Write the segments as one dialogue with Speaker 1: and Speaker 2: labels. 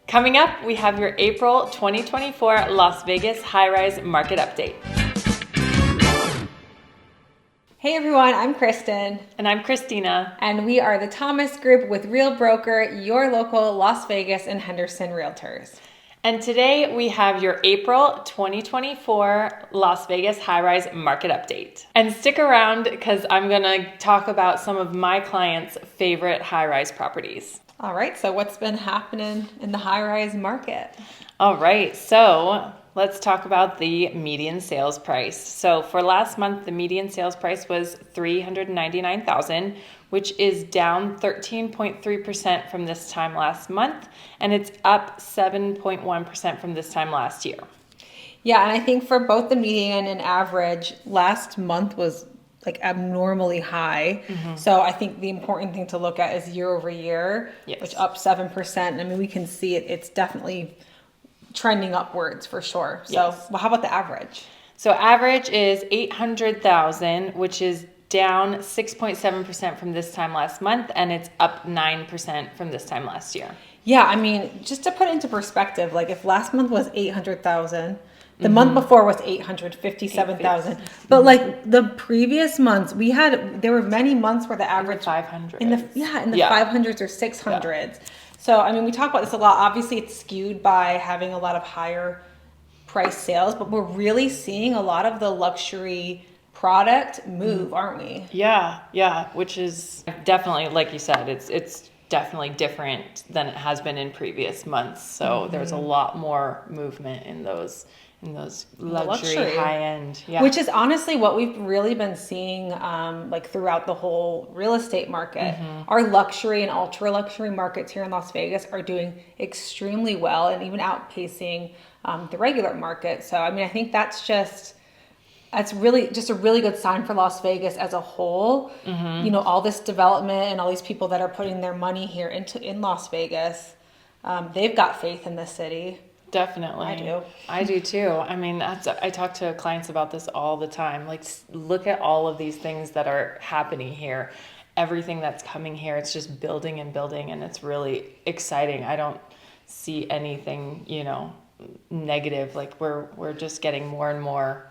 Speaker 1: Coming up, we have your April 2024 Las Vegas high-rise market update.
Speaker 2: Hey everyone, I'm Kristen.
Speaker 1: And I'm Christina.
Speaker 2: And we are the Thomas Group with Real Broker, your local Las Vegas and Henderson realtors.
Speaker 1: And today we have your April 2024 Las Vegas high-rise market update. And stick around because I'm going to talk about some of my clients' favorite high-rise properties.
Speaker 2: All right, so what's been happening in the high-rise market?
Speaker 1: All right, so let's talk about the median sales price. So for last month, the median sales price was $399,000, which is down 13.3% from this time last month, and it's up 7.1% from this time last year.
Speaker 2: Yeah, and I think for both the median and average, last month was like abnormally high. Mm-hmm. So I think the important thing to look at is year over year, yes, which up 7%. I mean, we can see it's definitely trending upwards for sure. So yes. Well, how about the average?
Speaker 1: So average is 800,000, which is down 6.7% from this time last month, and it's up 9% from this time last year.
Speaker 2: Yeah, I mean, just to put it into perspective, like if last month was 800,000, the month before was 857,000. But like the previous months, there were many months where the average
Speaker 1: 500
Speaker 2: in the 500s or 600s. Yeah. So I mean, we talk about this a lot. Obviously, it's skewed by having a lot of higher price sales, but we're really seeing a lot of the luxury product move, aren't we?
Speaker 1: Yeah, which is definitely, like you said, it's definitely different than it has been in previous months. So there's a lot more movement in those luxury high-end,
Speaker 2: which is honestly what we've really been seeing like throughout the whole real estate market. Our luxury and ultra luxury markets here in Las Vegas are doing extremely well and even outpacing the regular market. So I mean, I think that's really just a really good sign for Las Vegas as a whole. You know, all this development and all these people that are putting their money here in Las Vegas, they've got faith in the city.
Speaker 1: Definitely. I do too. I mean, I talk to clients about this all the time. Like, look at all of these things that are happening here. Everything that's coming here, it's just building and building, and it's really exciting. I don't see anything, negative. Like we're just getting more and more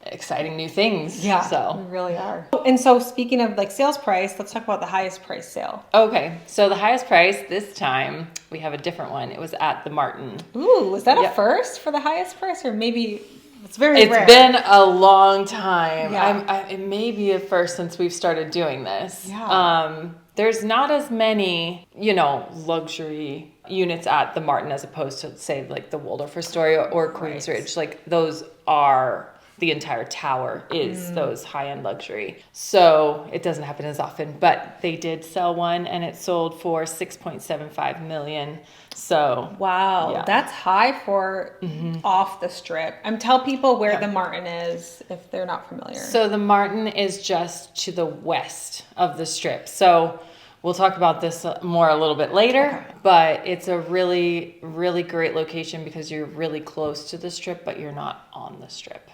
Speaker 1: exciting new things.
Speaker 2: Yeah,
Speaker 1: so
Speaker 2: we really are. And so speaking of like sales price, let's talk about the highest price sale.
Speaker 1: Okay, so the highest price this time, we have a different one. It was at the Martin.
Speaker 2: Ooh, was that a first for the highest price, or maybe it's rare? It's
Speaker 1: been a long time. Yeah. It may be a first since we've started doing this.
Speaker 2: Yeah.
Speaker 1: There's not as many, luxury units at the Martin as opposed to, say, like the Waldorf Astoria or Queens Ridge. Like those are... The entire tower is those high-end luxury. So it doesn't happen as often, but they did sell one and it sold for $6.75 million. So
Speaker 2: wow, yeah. That's high for off the strip. Tell people where the Martin is if they're not familiar.
Speaker 1: So the Martin is just to the west of the strip. So we'll talk about this more a little bit later, but it's a really, really great location because you're really close to the strip, but you're not on the strip.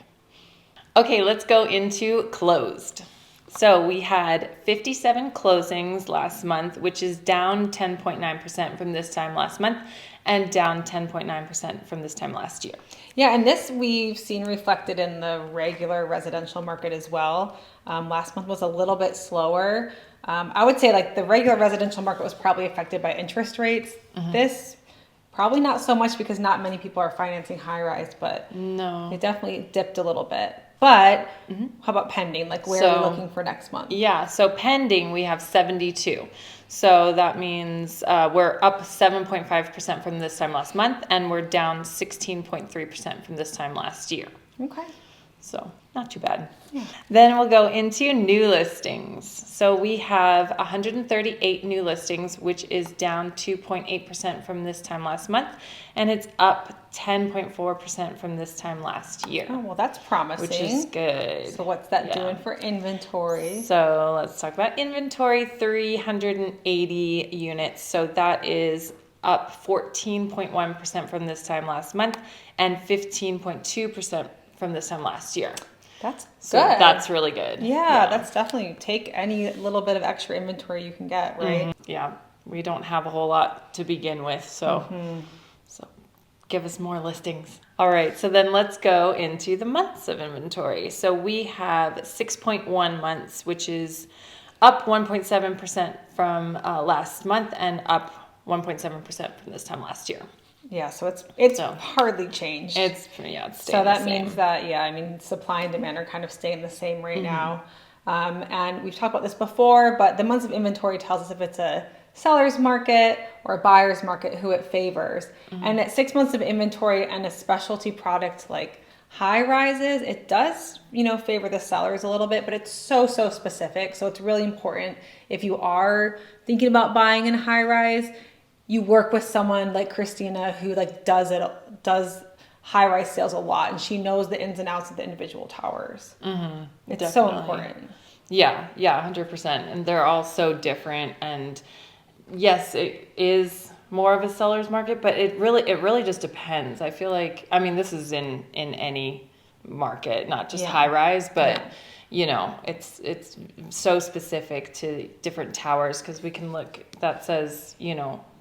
Speaker 1: Okay, let's go into closed. So we had 57 closings last month, which is down 10.9% from this time last month and down 10.9% from this time last year.
Speaker 2: Yeah, and this we've seen reflected in the regular residential market as well. Last month was a little bit slower. I would say like the regular residential market was probably affected by interest rates. This probably not so much because not many people are financing high-rise, but
Speaker 1: no,
Speaker 2: it definitely dipped a little bit. But how about pending? Like where are we looking for next month?
Speaker 1: Yeah, so pending we have 72. So that means we're up 7.5% from this time last month, and we're down 16.3% from this time last year.
Speaker 2: Okay.
Speaker 1: So not too bad.
Speaker 2: Yeah.
Speaker 1: Then we'll go into new listings. So we have 138 new listings, which is down 2.8% from this time last month, and it's up 10.4% from this time last year.
Speaker 2: Oh, well, that's promising.
Speaker 1: Which is good.
Speaker 2: So what's that doing for inventory?
Speaker 1: So let's talk about inventory, 380 units. So that is up 14.1% from this time last month and 15.2% from this time last year.
Speaker 2: That's
Speaker 1: so
Speaker 2: good.
Speaker 1: That's really good.
Speaker 2: Yeah, that's definitely take any little bit of extra inventory you can get, right?
Speaker 1: Yeah, we don't have a whole lot to begin with, so give us more listings. All right, so then let's go into the months of inventory. So we have 6.1 months, which is up 1.7% from last month and up 1.7% from this time last year.
Speaker 2: Yeah, so it's hardly changed.
Speaker 1: It's staying
Speaker 2: so that
Speaker 1: the same.
Speaker 2: means that supply and demand are kind of staying the same right now. And we've talked about this before, but the months of inventory tells us if it's a seller's market or a buyer's market, who it favors. And at 6 months of inventory and a specialty product like high rises, it does, favor the sellers a little bit, but it's so specific. So it's really important if you are thinking about buying in high rise, you work with someone like Christina who does high rise sales a lot, and she knows the ins and outs of the individual towers. It's
Speaker 1: Definitely.
Speaker 2: so important.
Speaker 1: Yeah, 100%. And they're all so different. And yes, it is more of a seller's market, but it really just depends. I feel like, this is in any market, not just high rise, but it's so specific to different towers, because we can look, that says,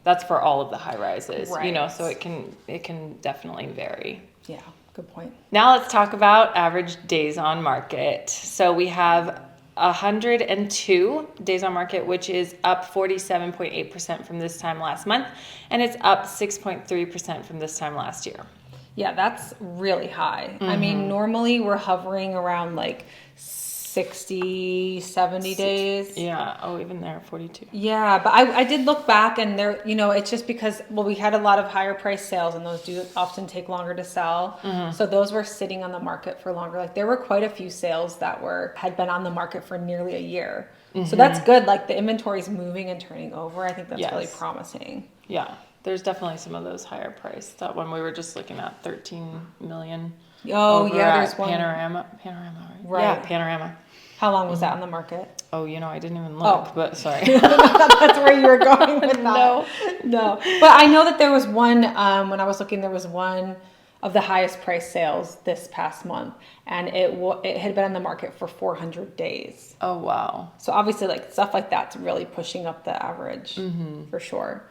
Speaker 1: that's for all of the high rises,
Speaker 2: right.
Speaker 1: So it can definitely vary.
Speaker 2: Yeah, good point.
Speaker 1: Now let's talk about average days on market. So we have 102 days on market, which is up 47.8% from this time last month, and it's up 6.3% from this time last year.
Speaker 2: Yeah, that's really high. Normally we're hovering around like 60, 70 days.
Speaker 1: Yeah. Oh, even there, 42.
Speaker 2: Yeah, but I did look back, and there, it's just because, we had a lot of higher price sales, and those do often take longer to sell. So those were sitting on the market for longer. Like, there were quite a few sales that had been on the market for nearly a year. So that's good. Like, the inventory's moving and turning over. I think that's really promising.
Speaker 1: Yeah. There's definitely some of those higher priced. That one we were just looking at, 13 million.
Speaker 2: Oh, yeah, there's one.
Speaker 1: Panorama, right? Yeah, Panorama.
Speaker 2: How long was that on the market?
Speaker 1: Oh, I didn't even look, but sorry.
Speaker 2: That's where you were going with that. No. But I know that there was one, when I was looking, there was one of the highest price sales this past month, and it had been on the market for 400 days.
Speaker 1: Oh, wow.
Speaker 2: So obviously, like, stuff like that's really pushing up the average for sure.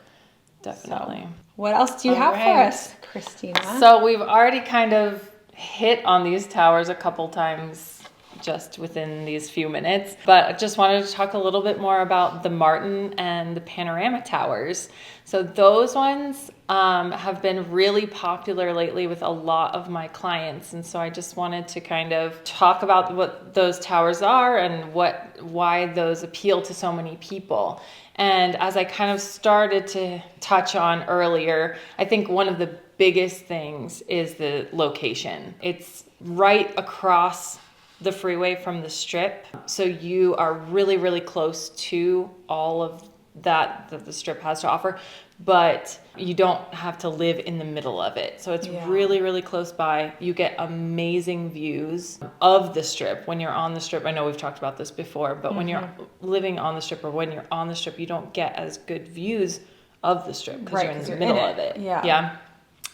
Speaker 1: Definitely.
Speaker 2: So, what else do you have for us, Christina?
Speaker 1: So we've already kind of hit on these towers a couple times just within these few minutes, but I just wanted to talk a little bit more about the Martin and the Panorama towers. So those ones have been really popular lately with a lot of my clients, and so I just wanted to kind of talk about what those towers are and why those appeal to so many people. And as I kind of started to touch on earlier, I think one of the biggest things is the location. It's right across the freeway from the strip, so you are really, really close to all of that the strip has to offer, but you don't have to live in the middle of it. So it's really, really close by. You get amazing views of the strip when you're on the strip. I know we've talked about this before, but when you're living on the strip, or when you're on the strip, you don't get as good views of the strip because you're in the middle of it. Yeah.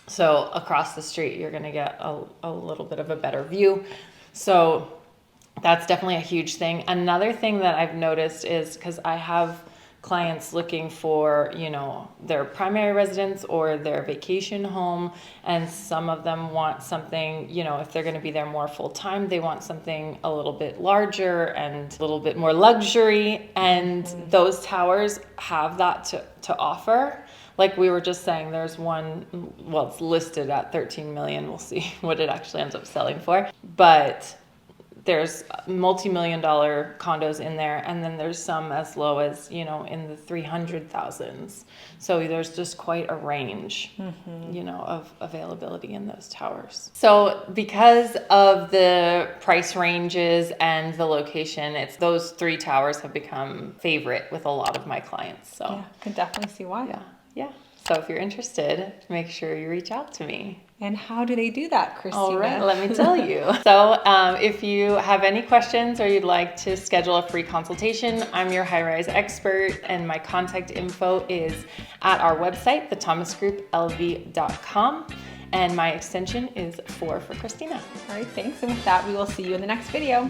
Speaker 1: So across the street, you're going to get a little bit of a better view. So that's definitely a huge thing. Another thing that I've noticed is, because I have clients looking for, their primary residence or their vacation home, and some of them want something, if they're going to be there more full time, they want something a little bit larger and a little bit more luxury, and those towers have that to offer. Like we were just saying, there's one, well, it's listed at 13 million. We'll see what it actually ends up selling for, but there's multi-million-dollar condos in there, and then there's some as low as, in the 300,000s. So there's just quite a range, of availability in those towers. So because of the price ranges and the location, those three towers have become favorite with a lot of my clients. So
Speaker 2: yeah, I can definitely see why.
Speaker 1: Yeah. So if you're interested, make sure you reach out to me.
Speaker 2: And how do they do that, Christina?
Speaker 1: All right, let me tell you. So if you have any questions or you'd like to schedule a free consultation, I'm your high-rise expert, and my contact info is at our website, thethomasgrouplv.com, and my extension is 4 for Christina.
Speaker 2: All right, thanks. And with that, we will see you in the next video.